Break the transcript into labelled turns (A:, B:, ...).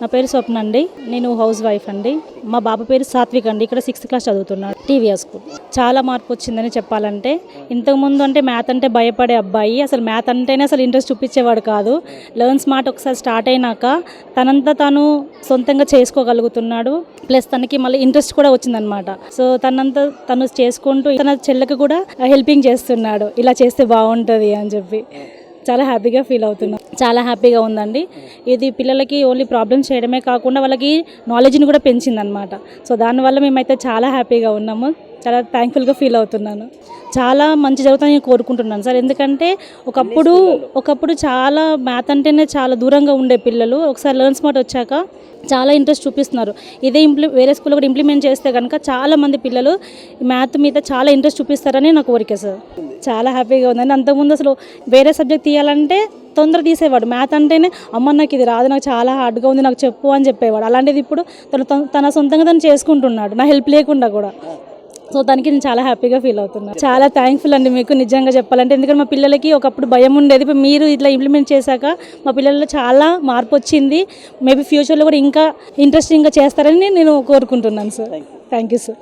A: నా పేరు స్వప్న అండి. నేను హౌస్ వైఫ్ అండి. మా బాబు పేరు సాత్విక్ అండి. ఇక్కడ 6th క్లాస్ చదువుతున్నాడు, టీవీఎస్ స్కూల్. చాలా మార్పు వచ్చిందని చెప్పాలంటే, ఇంతకుముందు అంటే మ్యాథ్ అంటే భయపడే అబ్బాయి, అసలు మ్యాథ్ అంటేనే అసలు ఇంట్రెస్ట్ చూపించేవాడు కాదు. లెర్న్ స్మార్ట్ ఒకసారి స్టార్ట్ అయినాక తనంతా తను సొంతంగా చేసుకోగలుగుతున్నాడు. ప్లస్ తనకి మళ్ళీ ఇంట్రెస్ట్ కూడా వచ్చిందనమాట. సో తనంతా తను చేసుకుంటూ తన చెల్లెకి కూడా హెల్పింగ్ చేస్తున్నాడు, ఇలా చేస్తే బాగుంటుంది అని చెప్పి. చాలా హ్యాపీగా ఫీల్ అవుతున్నాం. చాలా హ్యాపీగా ఉందండి. ఇది పిల్లలకి ఓన్లీ ప్రాబ్లమ్స్ చేయడమే కాకుండా వాళ్ళకి నాలెడ్జ్ని కూడా పెంచిందనమాట. సో దానివల్ల మేమైతే చాలా హ్యాపీగా ఉన్నాము. చాలా థ్యాంక్ఫుల్గా ఫీల్ అవుతున్నాను. చాలా మంచి జరుగుతుందని కోరుకుంటున్నాను సార్. ఎందుకంటే ఒకప్పుడు చాలా మ్యాథ్ అంటేనే చాలా దూరంగా ఉండే పిల్లలు ఒకసారి లెర్న్ స్మార్ట్ వచ్చాక చాలా ఇంట్రెస్ట్ చూపిస్తున్నారు. ఇదే వేరే స్కూల్లో కూడా ఇంప్లిమెంట్ చేస్తే కనుక చాలా మంది పిల్లలు మ్యాథ్ మీద చాలా ఇంట్రెస్ట్ చూపిస్తారని నా కోరిక సార్. చాలా హ్యాపీగా ఉందండి. అంతకుముందు అసలు వేరే సబ్జెక్ట్ తీయాలంటే తొందర తీసేవాడు. మ్యాథ్ అంటేనే అమ్మ నాకు ఇది రాదు, నాకు చాలా హార్డ్గా ఉంది, నాకు చెప్పు అని చెప్పేవాడు. అలాంటిది ఇప్పుడు తన సొంతంగా తను చేసుకుంటున్నాడు, నా హెల్ప్ లేకుండా కూడా. సో దానికి నేను చాలా హ్యాపీగా ఫీల్ అవుతున్నాను. చాలా థ్యాంక్ఫుల్ అండి మీకు నిజంగా చెప్పాలంటే. ఎందుకంటే మా పిల్లలకి ఒకప్పుడు భయం ఉండేది, ఇప్పుడు మీరు ఇట్లా ఇంప్లిమెంట్ చేశాక మా పిల్లల్లో చాలా మార్పు వచ్చింది. మేబీ ఫ్యూచర్లో కూడా ఇంకా ఇంట్రెస్టింగ్గా చేస్తారని నేను కోరుకుంటున్నాను సార్. Thank you sir.